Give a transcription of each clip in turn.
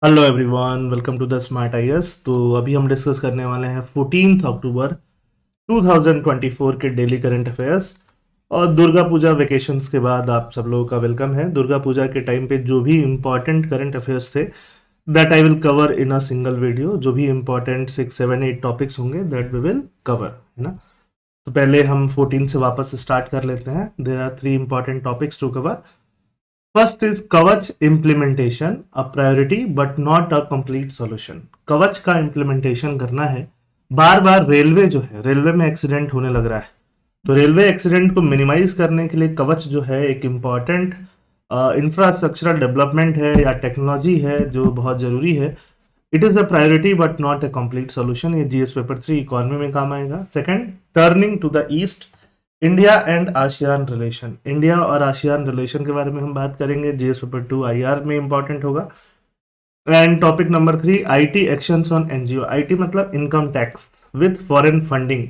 Hello everyone, welcome to the smart IAS. तो अभी हम डिस्कस करने वाले हैं 14 अक्टूबर 2024 के डेली करंट अफेयर्स। और दुर्गा पूजा वेकेशंस के बाद आप सब लोगों का वेलकम है। दुर्गा पूजा के टाइम पे जो भी इम्पोर्टेंट करंट अफेयर्स थे that I will cover in a single video. जो भी इम्पोर्टेंट 6 7 8 टॉपिक्स होंगे दैट वी विल कवर, है ना। तो पहले हम 14 से वापस स्टार्ट कर लेते हैं। There are 3 important topics to cover. First is Kavach implementation, a priority but not a complete solution. Kavach का इम्प्लीमेंटेशन करना है। बार बार रेलवे जो है, रेलवे में एक्सीडेंट होने लग रहा है। तो रेलवे एक्सीडेंट को मिनिमाइज करने के लिए कवच जो है एक इम्पॉर्टेंट इंफ्रास्ट्रक्चरल डेवलपमेंट है या टेक्नोलॉजी है जो बहुत जरूरी है। It is a priority but not a complete solution. ये जीएस पेपर 3 इकोनॉमी में काम आएगा। Second, turning to the east, India and ASEAN relation. India और आसियान रिलेशन के बारे में हम बात करेंगे। जीएस पेपर 2 आईआर में इंपॉर्टेंट होगा। And topic number 3, IT actions on NGO. IT मतलब income tax with foreign funding,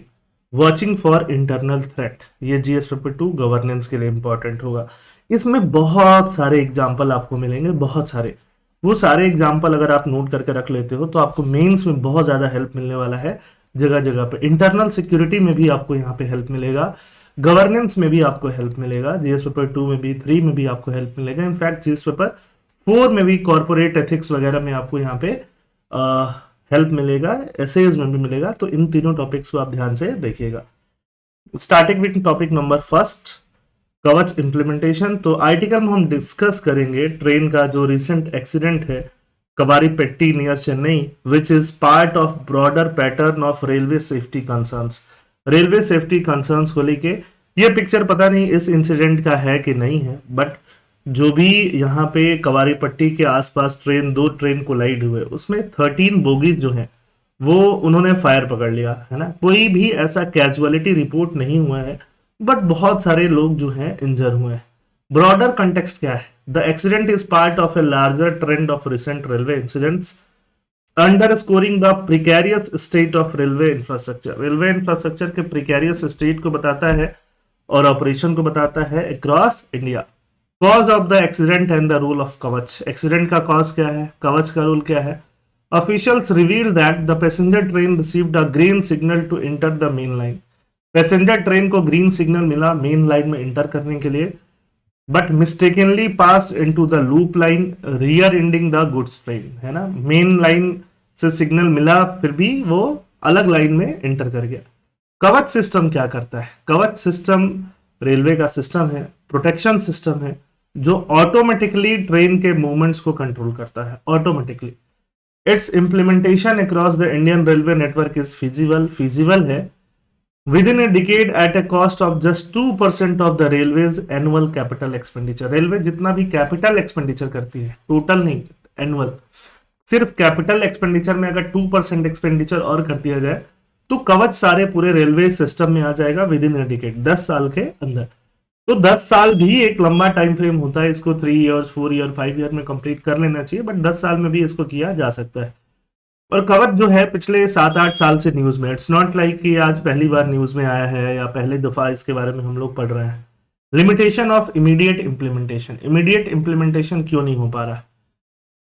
watching for internal threat. ये जीएस पेपर 2 गवर्नेंस के लिए इंपॉर्टेंट होगा। इसमें बहुत सारे एग्जाम्पल आपको मिलेंगे, बहुत सारे। वो सारे एग्जाम्पल अगर आप नोट करके रख लेते हो तो आपको मेंस में बहुत ज्यादा हेल्प मिलने वाला है। जगह जगह पे इंटरनल सिक्योरिटी में भी आपको यहाँ पे हेल्प मिलेगा, गवर्नेंस में भी आपको हेल्प मिलेगा, जीएस पेपर 2 में भी, 3 में भी आपको हेल्प मिलेगा। इनफैक्ट जीएस पेपर 4 में भी कॉर्पोरेट एथिक्स वगैरह में आपको यहाँ पे हेल्प मिलेगा, एसेज में भी मिलेगा। तो इन तीनों टॉपिक्स को आप ध्यान से देखिएगा। Starting with topic number first, कवच इंप्लीमेंटेशन। तो आर्टिकल में हम डिस्कस करेंगे ट्रेन का जो रिसेंट एक्सीडेंट है Kavaraipettai near Chennai, which is part of broader pattern of railway safety concerns. Railway safety concerns को लेके ये पिक्चर पता नहीं इस इंसिडेंट का है कि नहीं है, बट जो भी यहाँ पे कवारीपट्टी के आसपास दो ट्रेन कोलाइड हुए उसमें 13 बोगीज जो है वो उन्होंने फायर पकड़ लिया, है ना। कोई भी ऐसा कैजुअलिटी रिपोर्ट नहीं हुआ है, बट बहुत सारे लोग जो हैं इंजर हुए हैं। ब्रॉडर कंटेक्स्ट क्या है? The accident is part of a larger trend of recent railway incidents underscoring the precarious state of railway infrastructure. Railway infrastructure के प्रिकैरियस स्टेट को बताता है और ऑपरेशन को बताता है across India. Cause of the accident and the rule of Kavach. Accident का cause क्या है, कवच का रूल क्या है? Officials revealed that the passenger train received a green signal to enter the main line. Passenger train को ग्रीन सिग्नल मिला main line में इंटर करने के लिए, but mistakenly passed into the loop line rear ending the goods train, है ना। Main line से signal मिला फिर भी वो अलग लाइन में इंटर कर गया। कवच सिस्टम क्या करता है? कवच सिस्टम रेलवे का सिस्टम है, प्रोटेक्शन सिस्टम है जो ऑटोमेटिकली ट्रेन के मूवमेंट्स को कंट्रोल करता है automatically. Its implementation across the Indian railway network is feasible है within a decade at a cost of just 2% of the railways annual capital expenditure. Railway जितना भी capital expenditure करती है, total नहीं, annual, सिर्फ capital expenditure में अगर 2% expenditure और कर दिया जाए तो कवच सारे पूरे रेलवे सिस्टम में आ जाएगा विद इन ए डिकेड, 10 साल के अंदर। तो 10 साल भी एक लंबा टाइम फ्रेम होता है। इसको 3 इयर्स 4 ईयर 5 ईयर में कंप्लीट कर लेना चाहिए, बट 10 साल में भी इसको किया जा सकता है। और कवच जो है पिछले 7 8 साल से न्यूज में, इट्स नॉट लाइक कि आज पहली बार न्यूज में आया है या पहली दफा इसके बारे में हम लोग पढ़ रहे हैं। Limitation of immediate implementation. Immediate implementation क्यों नहीं हो पा रहा?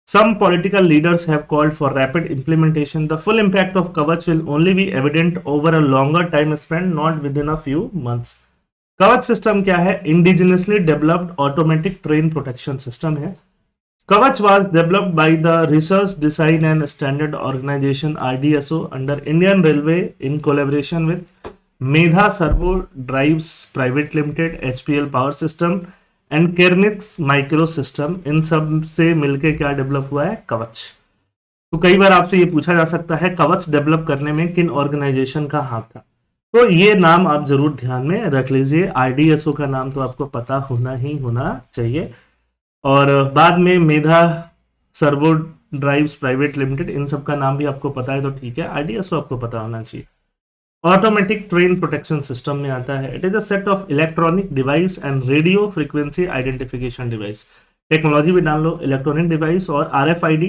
Some political leaders have called for rapid implementation. The full impact of Kavach will only be evident over a longer time span, not within a few months. कवच system क्या है? Indigenously developed automatic train protection system है। कवच was developed by the Research Design and Standard Organization RDSO under Indian Railway in collaboration with Medha Servo Drives Private Limited, HPL Power System and Kernex micro system. इन सब से मिलके क्या develop हुआ है? कवच। तो कई बार आपसे ये पूछा जा सकता है कवच डेवलप करने में किन ऑर्गेनाइजेशन का हाथ था? तो ये नाम आप जरूर ध्यान में रख लीजिए। आरडीएसओ का नाम तो आपको पता होना ही होना चाहिए, और बाद में मेधा सर्वो ड्राइव्स प्राइवेट लिमिटेड, इन सब का नाम भी आपको पता है तो ठीक है, आरडीएसओ आपको पता होना चाहिए। ऑटोमेटिक ट्रेन प्रोटेक्शन सिस्टम में आता है। It is a set of electronic device and radio frequency identification device. Technology भी डाल लो, इलेक्ट्रॉनिक डिवाइस और आरएफआईडी।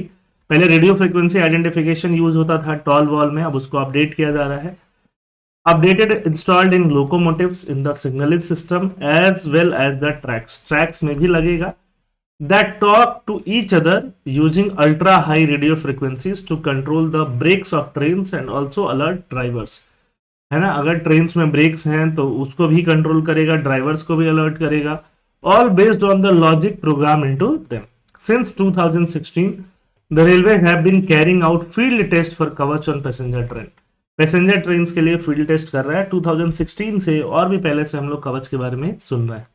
पहले रेडियो फ्रीक्वेंसी आइडेंटिफिकेशन यूज होता था टॉल वॉल में, अब उसको अपडेट किया जा रहा है। Updated installed in locomotives in the signalling system as well as the tracks. Tracks में भी लगेगा that talk to each other using ultra high radio frequencies to control the brakes of trains and also alert drivers, है ना। अगर trains में breaks हैं तो उसको भी कंट्रोल करेगा, ड्राइवर्स को भी अलर्ट करेगा, all based on the logic program into them. Since 2016 the railway have been carrying out field test for Kavach on passenger train. Passenger train के लिए फील्ड टेस्ट कर रहा है 2016 से, और भी पहले से हम लोग कवच के बारे में सुन रहे हैं।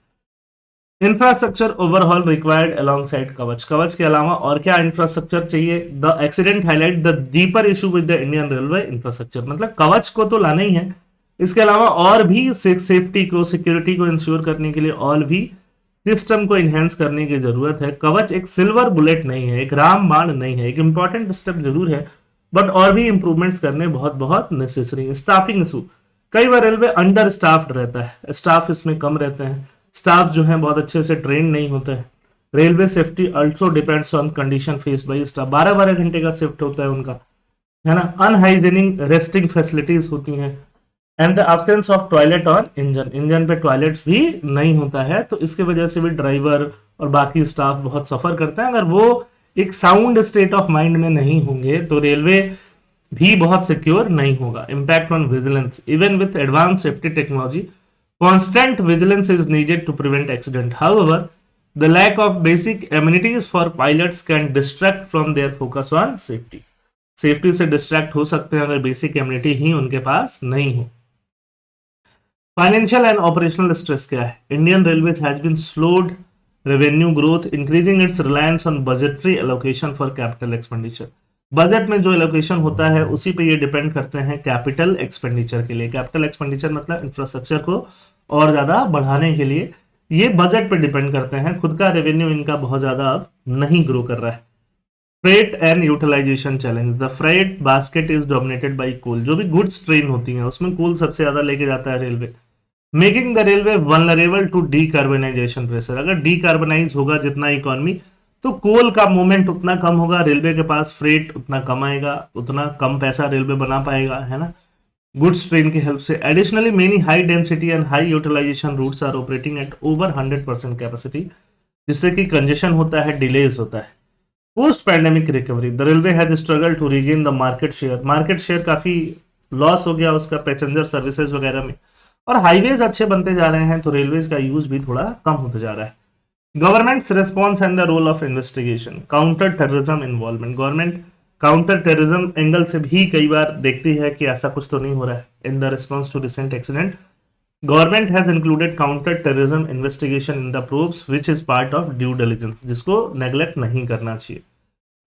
Infrastructure overhaul required along side कवच, कवच के अलावा और क्या इंफ्रास्ट्रक्चर चाहिए। The accident highlight the deeper issue with the Indian railway infrastructure, मतलब कवच को तो लाना ही है, इसके अलावा और भी सेफ्टी को, सिक्योरिटी को इंश्योर करने के लिए और भी सिस्टम को इनहेंस करने की जरूरत है। कवच एक सिल्वर बुलेट नहीं है, एक रामबाण नहीं है, एक इंपॉर्टेंट स्टेप जरूर है, बट और भी इंप्रूवमेंट्स करने बहुत बहुत नेसेसरी है। स्टाफिंग इशू, कई बार रेलवे अंडर स्टाफ्ड रहता है, स्टाफ इसमें कम रहते हैं, स्टाफ जो है बहुत अच्छे से ट्रेन नहीं होते हैं। Railway safety also depends on condition face by staff, 12-12 घंटे का शिफ्ट होता है उनका, है ना। अनहाइजेनिक रेस्टिंग फैसिलिटीज होती हैं, and the absence of toilet on engine, engine पे टॉयलेट्स भी नहीं होता है, तो इसके वजह से भी ड्राइवर और बाकी स्टाफ बहुत सफर करते हैं। अगर वो एक साउंड स्टेट ऑफ माइंड में नहीं होंगे तो रेलवे भी बहुत सिक्योर नहीं होगा। Impact on vigilance, even with advance safety technology constant vigilance is needed to prevent accident. However, the lack of basic amenities for pilots can distract from their focus on safety. Safety से distract हो सकते हैं अगर basic immunity ही उनके पास नहीं हो। Financial and operational stress क्या है। Indian railway has been slowed revenue growth, increasing its reliance on budgetary allocation for capital expenditure. Budget में जो एलोकेशन होता है उसी पे ये डिपेंड करते हैं कैपिटल एक्सपेंडिचर के लिए। कैपिटल एक्सपेंडिचर मतलब इंफ्रास्ट्रक्चर को और ज्यादा बढ़ाने के लिए ये बजट पे डिपेंड करते हैं। खुद का रेवेन्यू इनका बहुत ज्यादा अब नहीं ग्रो कर रहा है। Freight and utilisation challenge, the freight basket is dominated by coal, जो भी गुड्स ट्रेन होती हैं उसमें कोल सबसे ज्यादा लेके जाता है railway. Making the railway vulnerable to decarbonisation pressure, अगर डीकार्बनाइज होगा जितना इकोनॉमी तो कोल का मूवमेंट उतना कम होगा, रेलवे के पास फ्रेट उतना कम आएगा, उतना कम पैसा रेलवे बना पाएगा, है ना, गुड्स ट्रेन की हेल्प से। Additionally many high density and high utilisation routes are operating at over 100% capacity, जिससे कि कंजेशन होता है, डिलेज होता है। Post pandemic recovery, the railway has struggle to regain the market share, market share काफी loss हो गया उसका पैसेंजर सर्विसेज वगैरह में, और हाईवेज अच्छे बनते जा रहे हैं तो रेलवेज का यूज भी थोड़ा कम होता जा रहा है। Government's response and the role of investigation, counter terrorism involvement, government counter terrorism angle से भी कई बार देखती है कि ऐसा कुछ तो नहीं हो रहा है। In the response to recent accident government has included counter terrorism investigation in the probes which is part of due diligence, जिसको नेग्लेक्ट नहीं करना चाहिए।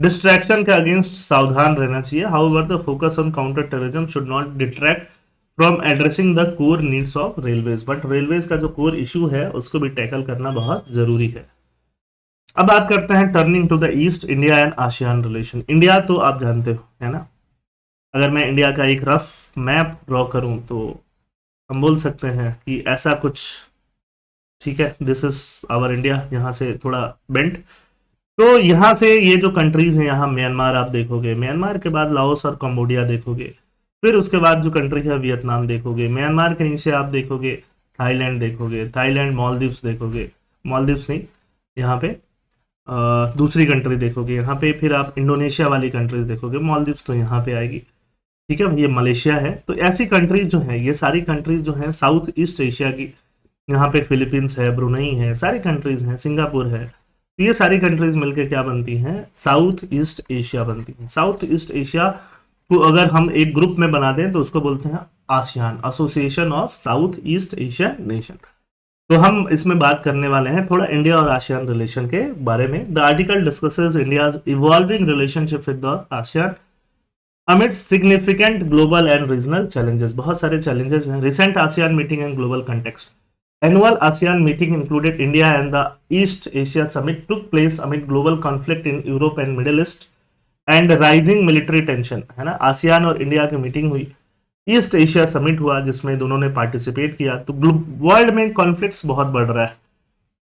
डिस्ट्रैक्शन के अगेंस्ट सावधान रहना चाहिए। However the focus on counter terrorism should not detract from addressing the core needs of railways, but railways का जो कोर इशू है उसको भी टैकल करना बहुत जरूरी है। अब बात करते हैं turning to the east, India and ASEAN relation. India तो आप जानते हो, है ना, अगर मैं इंडिया का एक रफ मैप ड्रॉ करूं तो हम बोल सकते हैं कि ऐसा कुछ, ठीक है, दिस इज आवर इंडिया, यहाँ से थोड़ा बेंट, तो यहाँ से ये जो कंट्रीज हैं, यहाँ म्यांमार आप देखोगे, म्यांमार के बाद लाओस और कंबोडिया देखोगे, फिर उसके बाद जो कंट्री है वियतनाम देखोगे, म्यांमार के नीचे आप देखोगे थाईलैंड देखोगे, थाईलैंड, मालदीव्स देखोगे, मालदीव्स नहीं, यहाँ पे दूसरी कंट्री देखोगे, यहाँ पे फिर आप इंडोनेशिया वाली कंट्रीज देखोगे, मालदीव्स तो यहाँ पे आएगी, ठीक है, ये मलेशिया है। तो ऐसी कंट्रीज जो है, ये सारी कंट्रीज जो है साउथ ईस्ट एशिया की, यहाँ पे फिलीपींस है, ब्रुनई है, सारी कंट्रीज हैं, सिंगापुर है, तो ये सारी कंट्रीज मिलकर क्या बनती हैं, साउथ ईस्ट एशिया बनती हैं। साउथ ईस्ट एशिया को अगर हम एक ग्रुप में बना दें तो उसको बोलते हैं ASEAN, association of south east Asian nation. तो हम इसमें बात करने वाले हैं थोड़ा इंडिया और आसियान रिलेशन के बारे में। The article discusses India's evolving relationship with the ASEAN amidst significant global and regional challenges, बहुत सारे चैलेंजेस हैं। Recent ASEAN meeting and global context, annual ASEAN meeting included India and the east Asia summit took place amid global conflict in Europe and middle east and rising military tension, है ना। ASEAN और India की meeting हुई, east Asia summit हुआ जिसमें दोनों ने participate किया। तो वर्ल्ड में कॉन्फ्लिक्ट्स बहुत बढ़ रहा है,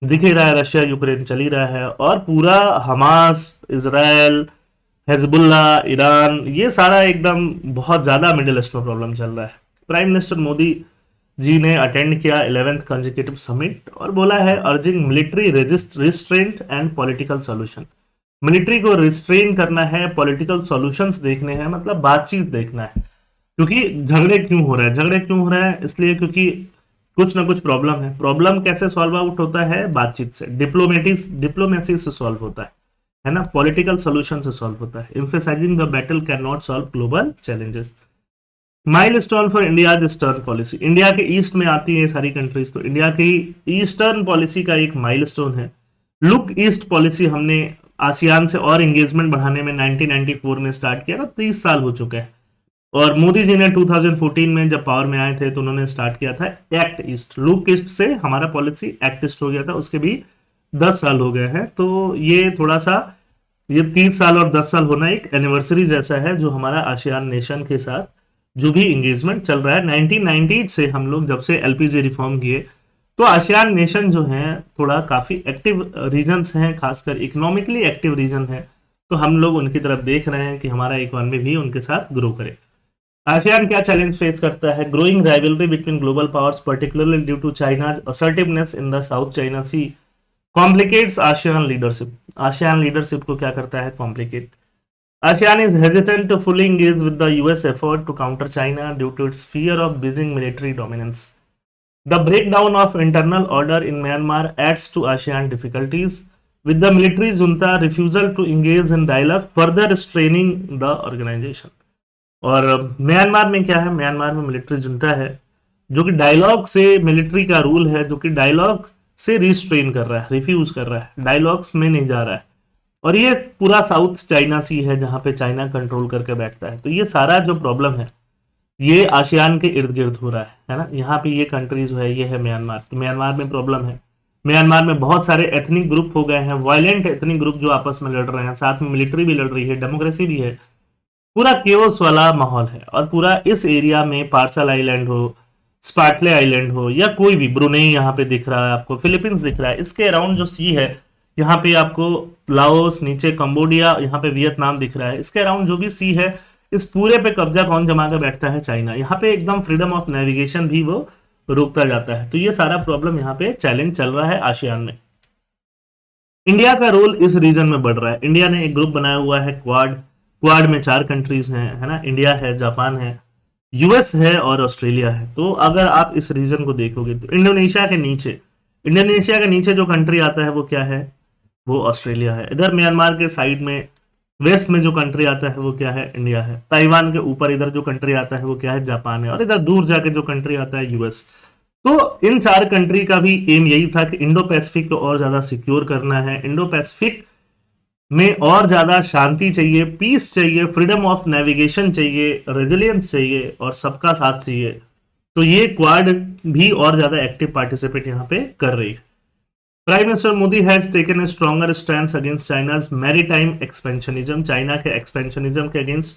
दिख ही रहा है, रशिया यूक्रेन चल ही रहा है, और पूरा हमास, इजराइल, हिजबुल्ला, ईरान, ये सारा एकदम बहुत ज्यादा मिडिल ईस्ट में प्रॉब्लम चल रहा है। प्राइम मिनिस्टर मोदी जी ने अटेंड किया 11th कंसेक्यूटिव समिट और बोला है urging military restraint and political solution. Military को रिस्ट्रेन करना है, पॉलिटिकल सॉल्यूशंस देखने हैं, मतलब बातचीत देखना है। क्योंकि झगड़े क्यों हो रहा है, झगड़े क्यों हो रहा है, इसलिए क्योंकि कुछ ना कुछ प्रॉब्लम है। प्रॉब्लम कैसे सॉल्व आउट होता है, बातचीत से, डिप्लोमेसी से सॉल्व होता है ना, पॉलिटिकल सॉल्यूशन से सॉल्व होता है। Emphasizing the battle can not solve global challenges. Milestone for India eastern policy, India के ईस्ट में आती है सारी कंट्रीज, तो इंडिया की ईस्टर्न पॉलिसी का एक माइलस्टोन है लुक ईस्ट पॉलिसी। हमने आसियान से और एंगेजमेंट बढ़ाने में 1994 में स्टार्ट किया था, 30 साल हो चुके हैं। और मोदी जी ने 2014 में जब पावर में आए थे तो उन्होंने स्टार्ट किया था एक्ट ईस्ट। लुक ईस्ट से हमारा पॉलिसी एक्ट ईस्ट हो गया था, उसके भी 10 साल हो गए हैं। तो ये थोड़ा सा, ये 30 साल और 10 साल होना एक एनिवर्सरी जैसा है, जो हमारा आसियान नेशन के साथ जो भी इंगेजमेंट चल रहा है। 1990 से हम लोग जब से एलपीजी रिफॉर्म किए, तो आसियान नेशन जो है थोड़ा काफी एक्टिव रीजन्स हैं, खासकर इकोनॉमिकली एक्टिव रीजन है। तो हम लोग उनकी तरफ देख रहे हैं कि हमारा इकोनॉमी भी उनके साथ ग्रो करे। आसियान क्या चैलेंज फेस करता है, growing rivalry between global powers particularly due to China's assertiveness in the South China Sea complicates ASEAN leadership. ASEAN leadership को क्या करता है, complicate. ASEAN is hesitant to fully engage with the US effort to counter China due to its fear of Beijing military dominance. The breakdown of internal order in Myanmar adds to ASEAN difficulties, with the military junta refusal to engage in dialogue further straining the organization. और Myanmar में क्या है, Myanmar में military junta है जो कि dialogue से, military का रूल है जो कि डायलॉग से रिस्ट्रेन कर रहा है, रिफ्यूज कर रहा है, डायलॉग्स में नहीं जा रहा है। और ये पूरा साउथ चाइना सी है जहां पे चाइना कंट्रोल करके बैठता है। तो ये सारा जो प्रॉब्लम है ये आसियान के इर्द गिर्द हो रहा है ना। यहाँ पे ये कंट्री जो है ये है म्यांमार, तो म्यांमार में प्रॉब्लम है। म्यांमार में बहुत सारे एथनिक ग्रुप हो गए हैं, वायलेंट एथनिक ग्रुप जो आपस में लड़ रहे हैं, साथ में मिलिट्री भी लड़ रही है, डेमोक्रेसी भी है, पूरा केओस वाला माहौल है। और पूरा इस एरिया में पार्सल आइलैंड हो, स्पार्टले आइलैंड हो, या कोई भी, ब्रुनेई यहाँ पे दिख रहा है आपको, फिलीपींस दिख रहा है, इसके अराउंड जो सी है, यहाँ पे आपको लाओस, नीचे कंबोडिया, यहाँ पे वियतनाम दिख रहा है, इसके अराउंड जो भी सी है, इस पूरे पे कब्जा कौन जमा कर बैठता है, चाइना। यहाँ पे एकदम फ्रीडम ऑफ नेविगेशन भी वो रोकता जाता है। तो ये सारा प्रॉब्लम यहाँ पे चैलेंज चल रहा है आसियान में। इंडिया का रोल इस रीजन में बढ़ रहा है। इंडिया ने एक ग्रुप बनाया हुआ है क्वाड। क्वाड में 4 कंट्रीज हैं, है ना, इंडिया है, जापान है, यूएस है और ऑस्ट्रेलिया है। तो अगर आप इस रीजन को देखोगे तो इंडोनेशिया के नीचे जो कंट्री आता है वो क्या है, वो ऑस्ट्रेलिया है। इधर म्यांमार के साइड में वेस्ट में जो कंट्री आता है वो क्या है, इंडिया है। ताइवान के ऊपर इधर जो कंट्री आता है वो क्या है, जापान है। और इधर दूर जाके जो कंट्री आता है, यूएस। तो इन 4 कंट्री का भी एम यही था कि इंडो पैसिफिक को और ज्यादा सिक्योर करना है, इंडो पैसिफिक में और ज्यादा शांति चाहिए, पीस चाहिए, फ्रीडम ऑफ नेविगेशन चाहिए, रेजिलियंस चाहिए और सबका साथ चाहिए। तो ये क्वाड भी और ज्यादा एक्टिव पार्टिसिपेट यहाँ पे कर रही है। Prime minister Modi has taken a stronger stand against China's maritime expansionism. China के एक्सपेंशनिज्म के अगेंस्ट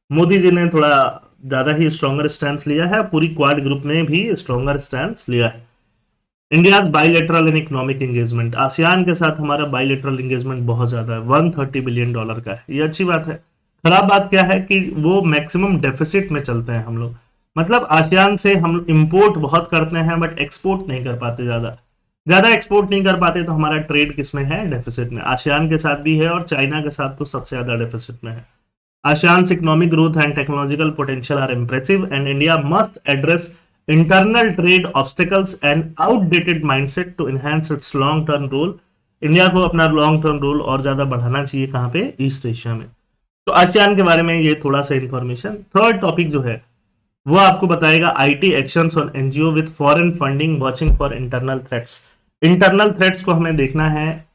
मोदी जी ने थोड़ा ज्यादा ही स्ट्रॉन्गर स्टैंड लिया है, पूरी क्वाड ग्रुप ने भी स्ट्रॉन्गर स्टैंड लिया है। India's bilateral and economic engagement, ASEAN के साथ हमारा बाइलेटरल एंगेजमेंट बहुत ज्यादा है, $130 बिलियन का है। ये अच्छी बात है। खराब बात क्या है कि वो मैक्सिमम डेफिसिट में चलते हैं हम लोग। मतलब आसियान से हम इंपोर्ट बहुत करते हैं बट एक्सपोर्ट नहीं कर पाते, ज्यादा एक्सपोर्ट नहीं कर पाते। तो हमारा ट्रेड किस में है, डेफिसिट में। आसियान के साथ भी है और चाइना के साथ तो सबसे ज्यादा डेफिसिट में है। ASEAN economic growth and technological potential are impressive and India must address internal trade obstacles and outdated mindset to enhance its long term role. India को अपना लॉन्ग टर्म रोल और ज्यादा बढ़ाना चाहिए, कहाँ पे, ईस्ट एशिया में। तो आसियान के बारे में ये थोड़ा सा इंफॉर्मेशन। थर्ड टॉपिक जो है वो आपको बताएगा IT actions on NGO with foreign funding, watching for internal threats. Internal threats को हमें देखना है।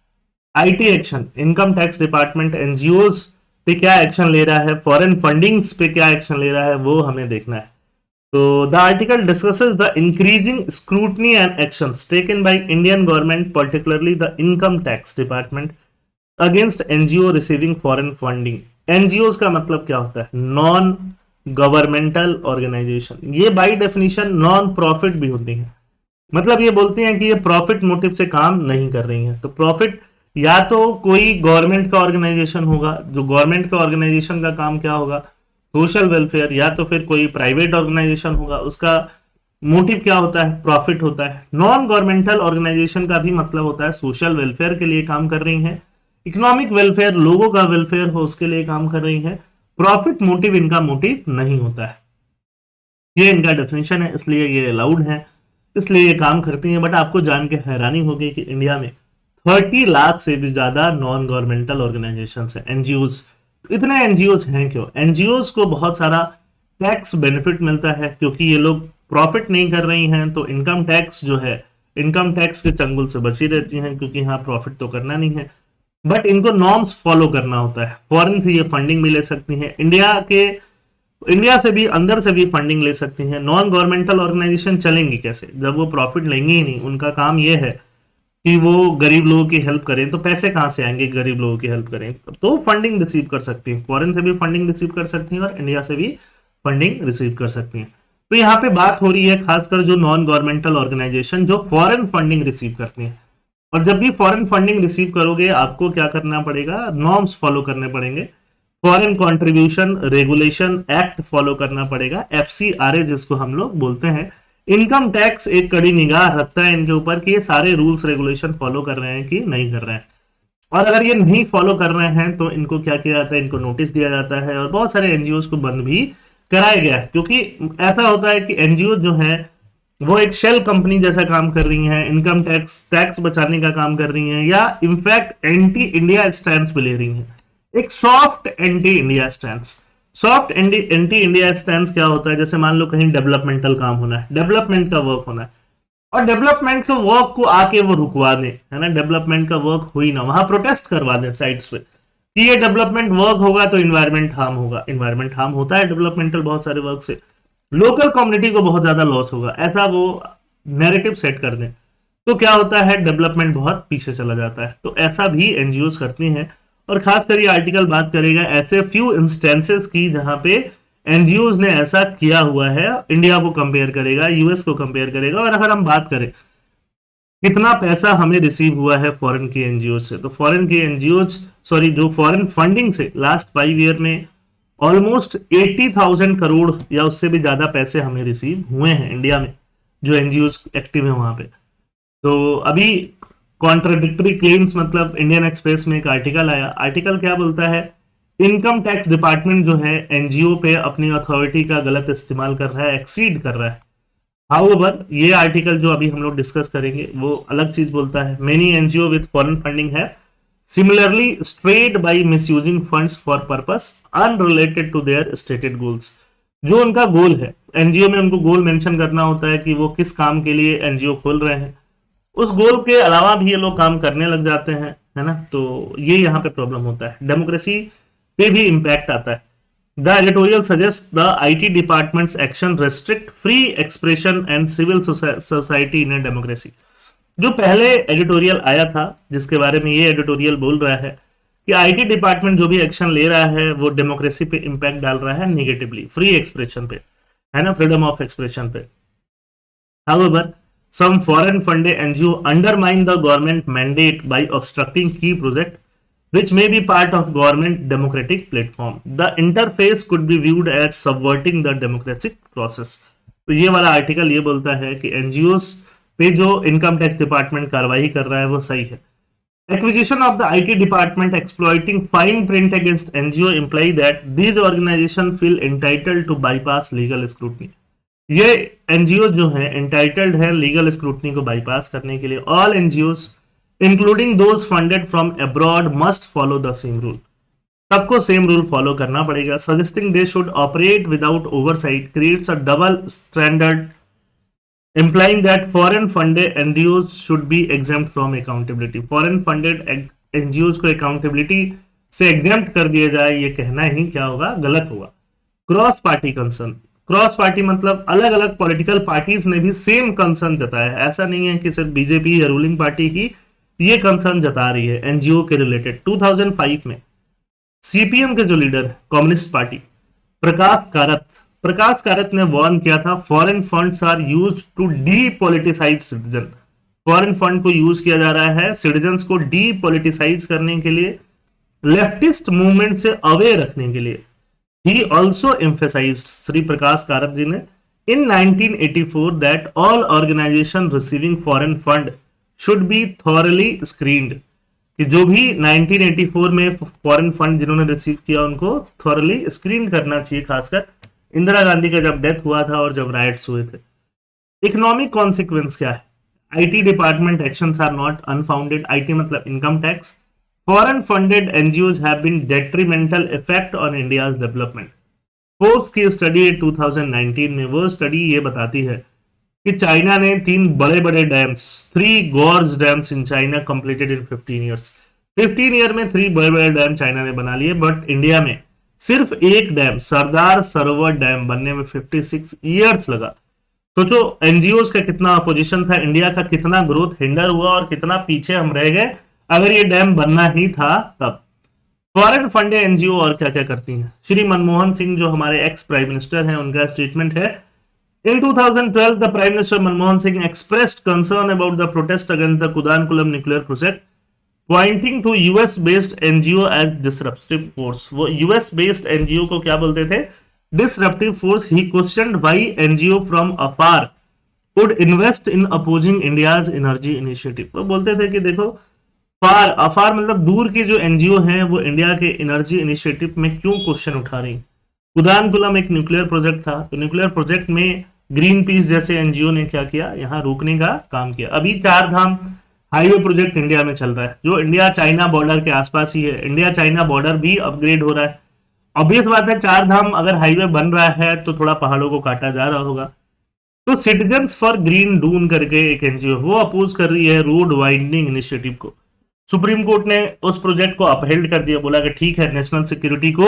IT action, income tax department NGOs पे क्या एक्शन ले रहा है, फॉरेन फंडिंग्स पे क्या एक्शन ले रहा है, वो हमें देखना है। तो the article discusses the increasing scrutiny and actions taken by Indian government, particularly the income tax department, against NGO receiving foreign funding. NGO का मतलब क्या होता है, नॉन गवर्नमेंटल ऑर्गेनाइजेशन। ये बाय डेफिनेशन नॉन प्रॉफिट भी होती है, मतलब ये बोलती हैं कि ये प्रॉफिट मोटिव से काम नहीं कर रही हैं। तो प्रॉफिट या तो कोई गवर्नमेंट का ऑर्गेनाइजेशन होगा, जो गवर्नमेंट का ऑर्गेनाइजेशन का काम क्या होगा, सोशल वेलफेयर, या तो फिर कोई प्राइवेट ऑर्गेनाइजेशन होगा, उसका मोटिव क्या होता है? प्रॉफिट होता है। नॉन गवर्नमेंटल ऑर्गेनाइजेशन का भी मतलब होता है सोशल वेलफेयर के लिए काम कर रही है, इकोनॉमिक वेलफेयर, लोगों का वेलफेयर हो उसके लिए काम कर रही है। प्रॉफिट मोटिव इनका मोटिव नहीं होता है, ये इनका डेफिनेशन है, इसलिए ये अलाउड है, इसलिए ये काम करती हैं। बट आपको जान के हैरानी होगी कि इंडिया में 30 लाख से भी ज्यादा नॉन गवर्नमेंटल ऑर्गेनाइजेशन है, एनजीओज। इतने एनजीओज हैं क्यों? एनजीओज को बहुत सारा टैक्स बेनिफिट मिलता है, क्योंकि ये लोग प्रॉफिट नहीं कर रही हैं, तो इनकम टैक्स जो है, इनकम टैक्स के चंगुल से बची रहती हैं, क्योंकि यहाँ प्रॉफिट तो करना नहीं है। बट इनको नॉर्म्स फॉलो करना होता है। फॉरेन से ये फंडिंग भी ले सकती हैं, इंडिया से भी, अंदर से भी फंडिंग ले सकती हैं। नॉन गवर्नमेंटल ऑर्गेनाइजेशन चलेंगी कैसे जब वो प्रॉफिट लेंगी ही नहीं? उनका काम ये है कि वो गरीब लोगों की हेल्प करें, तो पैसे कहाँ से आएंगे? गरीब लोगों की हेल्प करें तो फंडिंग रिसीव कर सकती हैं, फॉरेन से भी फंडिंग रिसीव कर सकती हैं और इंडिया से भी फंडिंग रिसीव कर सकती हैं। तो यहाँ पे बात हो रही है खासकर जो नॉन गवर्नमेंटल ऑर्गेनाइजेशन जो फॉरेन फंडिंग रिसीव करती हैं। और जब भी फॉरेन फंडिंग रिसीव करोगे आपको क्या करना पड़ेगा? नॉर्म्स फॉलो करने पड़ेंगे। Foreign contribution regulation act follow करना पड़ेगा, एफसीआरए जिसको हम लोग बोलते हैं। इनकम टैक्स एक कड़ी निगाह रखता है इनके ऊपर कि ये सारे रूल्स रेगुलेशन फॉलो कर रहे हैं कि नहीं कर रहे हैं, और अगर ये नहीं फॉलो कर रहे हैं तो इनको क्या किया जाता है? इनको नोटिस दिया जाता है, और बहुत सारे एनजीओ को बंद भी कराया गया है। क्योंकि ऐसा होता है कि एनजीओ जो है वो एक शेल कंपनी जैसा काम कर रही हैं, इनकम टैक्स बचाने का काम कर रही हैं, या इनफैक्ट एंटी इंडिया स्टैंड भी ले रही हैं। एक soft anti India stand. Soft anti India stand क्या होता है? जैसे मान लो कहीं डेवलपमेंटल काम होना है, डेवलपमेंट का वर्क होना है, और डेवलपमेंट के वर्क को आके वो रुकवा दें, है ना, डेवलपमेंट का वर्क हुई ना, वहां प्रोटेस्ट करवा दें साइट्स पे कि ये डेवलपमेंट वर्क होगा तो इन्वायरमेंट हार्म होगा। इन्वायरमेंट हार्म होता है डेवलपमेंटल बहुत सारे वर्क से, लोकल कम्युनिटी को बहुत ज्यादा लॉस होगा, ऐसा वो नैरेटिव सेट कर दें, तो क्या होता है? डेवलपमेंट बहुत पीछे चला जाता है। तो ऐसा भी एनजीओ करती हैं, और खासकर ये आर्टिकल बात करेगा ऐसे फ्यू इंस्टेंसेस की जहां पे एनजीओ ने ऐसा किया हुआ है। इंडिया को कंपेयर करेगा, यूएस को कंपेयर करेगा, और अगर हम बात करें कितना पैसा हमें रिसीव हुआ है फॉरेन की एनजीओ से, तो फॉरेन की एनजीओ, सॉरी, जो फॉरेन फंडिंग से लास्ट 5 ईयर में ऑलमोस्ट 80,000 करोड़ या उससे भी ज्यादा पैसे हमें रिसीव हुए हैं इंडिया में, जो एनजीओ एक्टिव है वहां पे। तो अभी कॉन्ट्राडिक्टरी क्लेम्स, मतलब इंडियन एक्सप्रेस में एक आर्टिकल आया, आर्टिकल क्या बोलता है? इनकम टैक्स डिपार्टमेंट जो है एनजीओ पे अपनी अथॉरिटी का गलत इस्तेमाल कर रहा है, एक्सीड कर रहा है। हाउएवर ये आर्टिकल जो अभी हम लोग डिस्कस करेंगे वो अलग चीज बोलता है। Many NGO with foreign funding है similarly strayed by misusing funds for purpose unrelated to their stated goals. जो उनका गोल है, एनजीओ में उनको गोल मेंशन करना होता है कि वो किस काम के लिए एनजीओ खोल रहे हैं, उस गोल के अलावा भी ये लोग काम करने लग जाते हैं, है ना। तो ये यहाँ पे प्रॉब्लम होता है, डेमोक्रेसी पे भी इंपैक्ट आता है। The editorial suggest the IT department's action restrict free expression and civil society in a democracy. जो पहले एडिटोरियल आया था जिसके बारे में ये एडिटोरियल बोल रहा है कि आईटी डिपार्टमेंट जो भी एक्शन ले रहा है वो डेमोक्रेसी पे इंपैक्ट डाल रहा है नेगेटिवली, फ्री एक्सप्रेशन पे, है ना, फ्रीडम ऑफ एक्सप्रेशन पे। However, some foreign funded NGO undermine the government mandate by obstructing key projects which may be part of government democratic platform. The interface could be viewed as subverting the democratic process. तो ये वाला article ये बोलता है कि NGO पे जो income tax department कार्रवाई कर रहा है वो सही है। Acquisition of the IT department exploiting fine print against NGO imply that these organizations feel entitled to bypass legal scrutiny. ये एनजीओ जो है एंटाइटल्ड है लीगल स्क्रूटनी को बाईपास करने के लिए। All NGO including those funded from abroad must follow the same rule. सबको same rule follow करना पड़ेगा। Suggesting they should operate without oversight creates a double standard implying that foreign funded NGOs should be exempt from accountability. Foreign funded NGO को accountability से exempt कर दिया जाए, ये कहना ही क्या होगा? गलत होगा। Cross party concern, cross party मतलब अलग अलग पॉलिटिकल पार्टीज ने भी सेम कंसर्न जताया है। ऐसा नहीं है कि सिर्फ बीजेपी या रूलिंग पार्टी ही ये कंसर्न जता रही है एनजीओ के रिलेटेड। 2005 में सीपीएम के जो लीडर है कम्युनिस्ट पार्टी प्रकाश कारत ने वार्न किया था, foreign funds are used to depoliticise citizen. Foreign fund को यूज किया जा रहा है सिटीजन्स को डीपोलिटिसाइज करने के लिए, लेफ्टिस्ट मूवमेंट से अवे रखने के लिए। He also emphasized, Shri Prakash कारत जी ने in 1984 that all organization receiving foreign fund should be thoroughly screened, कि जो भी 1984 में फॉरेन फंड जिन्होंने रिसीव किया उनको थॉरली स्क्रीन करना चाहिए, खासकर इंदिरा गांधी का जब डेथ हुआ था और जब राइट्स हुए थे। इकोनॉमिक कॉन्सिक्वेंस क्या है? IT department actions are not unfounded. IT मतलब income tax. Foreign funded NGOs have been detrimental effect on India's development. Forbes की स्टडी 2019 में वो स्टडी ये बताती है कि चाइना ने 3 बड़े बड़े dams, 3 gorge dams in China completed in 15 years. 15 year में 3 बड़े बड़े डैम चाइना ने बना लिए, बट इंडिया में सिर्फ एक डैम, सरदार सरोवर डैम बनने में 56 ईयर्स लगा। सोचो एनजीओज का कितना अपोजिशन था, इंडिया का कितना ग्रोथ हिंडर हुआ और कितना पीछे हम रह गए अगर ये डैम बनना ही था तब। फॉरेन फंडेड एनजीओ और क्या क्या करती हैं? श्री मनमोहन सिंह जो हमारे एक्स प्राइम मिनिस्टर हैं, उनका स्टेटमेंट है, In 2012, the Prime Minister Manmohan Singh expressed concern about the protest against the Kudankulam nuclear project, pointing to US-based NGO as disruptive force. वो US-based NGO को क्या बोलते थे? Disruptive force. He questioned why NGO from afar would invest in opposing India's energy initiative. वो बोलते थे कि देखो अफार मतलब दूर की जो एनजीओ हैं वो इंडिया के एनर्जी इनिशिएटिव में क्यों क्वेश्चन उठा रही। कुदानकुलम एक न्यूक्लियर प्रोजेक्ट था, तो न्यूक्लियर प्रोजेक्ट में ग्रीन पीस जैसे एनजीओ ने क्या किया, यहां रोकने का काम किया। अभी 4 धाम हाईवे प्रोजेक्ट इंडिया में चल रहा है जो इंडिया चाइना बॉर्डर के आसपास ही है। इंडिया चाइना बॉर्डर भी अपग्रेड हो रहा है। ऑब्वियस बात है 4 धाम अगर हाईवे बन रहा है तो थोड़ा पहाड़ों को काटा जा रहा होगा। तो सिटीजन्स फॉर ग्रीन डून करके एक एनजीओ वो अपोज कर रही है रोड वाइडनिंग इनिशिएटिव को। सुप्रीम कोर्ट ने उस प्रोजेक्ट को अपहेल्ड कर दिया, बोला कि ठीक है, नेशनल सिक्योरिटी को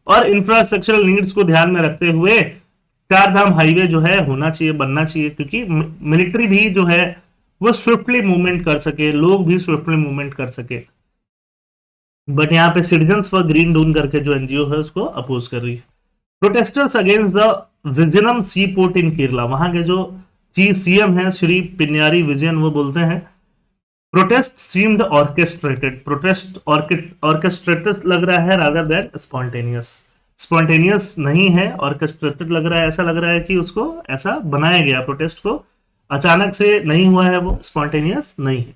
और इंफ्रास्ट्रक्चरल नीड्स को ध्यान में रखते हुए 4 धाम हाईवे जो है होना चाहिए, बनना चाहिए, क्योंकि मिलिट्री भी जो है वो स्विफ्टली मूवमेंट कर सके, लोग भी स्विफ्टली मूवमेंट कर सके। बट यहाँ पे सिटीजन्स फॉर ग्रीन डून करके जो एनजीओ है उसको अपोज कर रही है। Protesters against the Vizhinjam sea port in Kerala, वहां के जो सीएम है श्री पिन्यारी विजयन, वो बोलते हैं protest seemed orchestrated. Protest orchestrated लग रहा है रादर देन स्पॉन्टेनियस। स्पॉन्टेनियस नहीं है, ऑर्केस्ट्रेटेड लग रहा है, ऐसा लग रहा है कि उसको ऐसा बनाया गया, प्रोटेस्ट को अचानक से नहीं हुआ है, वो स्पॉन्टेनियस नहीं है।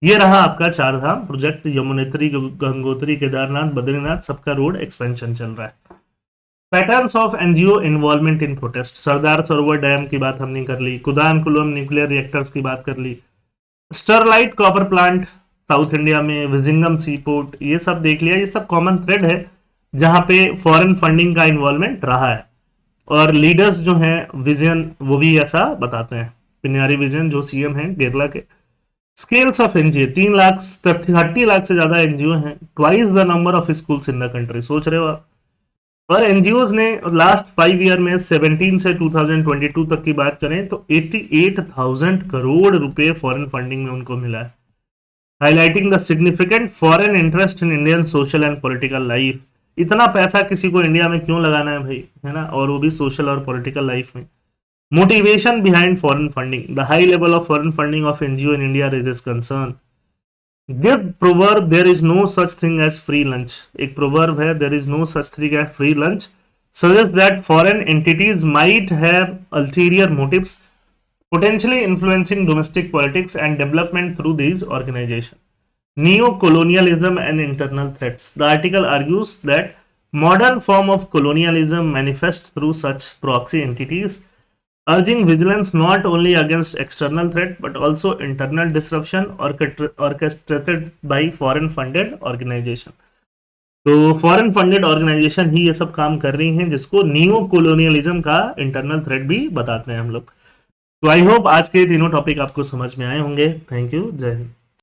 ये रहा आपका 4 धाम प्रोजेक्ट, यमुनोत्री, गंगोत्री, केदारनाथ, बद्रीनाथ, सबका रोड एक्सपेंशन चल रहा है। Patterns of NGO involvement in protest, Sardar Sarovar dam की बात हमने कर ली, कुदानकुलम न्यूक्लियर रिएक्टर्स की बात कर ली, Sterlite copper plant South India में, विजिंगम सी पोर्ट, ये सब देख लिया। ये सब कॉमन थ्रेड है जहां पे फॉरेन फंडिंग का इन्वॉल्वमेंट रहा है। और लीडर्स जो हैं विजन वो भी ऐसा बताते हैं, पिन्यारी विजन जो सीएम हैं केरला के। स्केल्स ऑफ एनजीओ 30 लाख से ज्यादा एनजीओ हैं, twice the number of schools in the country, सोच रहे हो आप। और एनजीओज ने लास्ट 5 ईयर में 17 से 2022 तक की बात करें तो 88,000 करोड़ रुपए फॉरेन फंडिंग में उनको मिला है, highlighting the significant foreign interest in Indian social and political life. इतना पैसा किसी को इंडिया में क्यों लगाना है भाई, है ना, और वो भी सोशल और पॉलिटिकल लाइफ में। Motivation behind foreign funding, the high level of foreign funding of NGO in India raises concern. There is no such thing as free lunch, एक प्रोवर्ब है, there is no such thing as free lunch, suggests that foreign entities might have ulterior motives, potentially influencing domestic politics and development through these organizations. Neo-colonialism and internal threats. The article argues that modern form of colonialism manifests through such proxy entities, urging vigilance not only against external threat but also internal disruption orchestrated by foreign funded organization. तो foreign funded organisation ही ये सब काम कर रही हैं, जिसको neo colonialism का internal threat भी बताते हैं हम लोग। तो आई होप आज के तीनों टॉपिक आपको समझ में आए होंगे। थैंक यू, जय हिंद।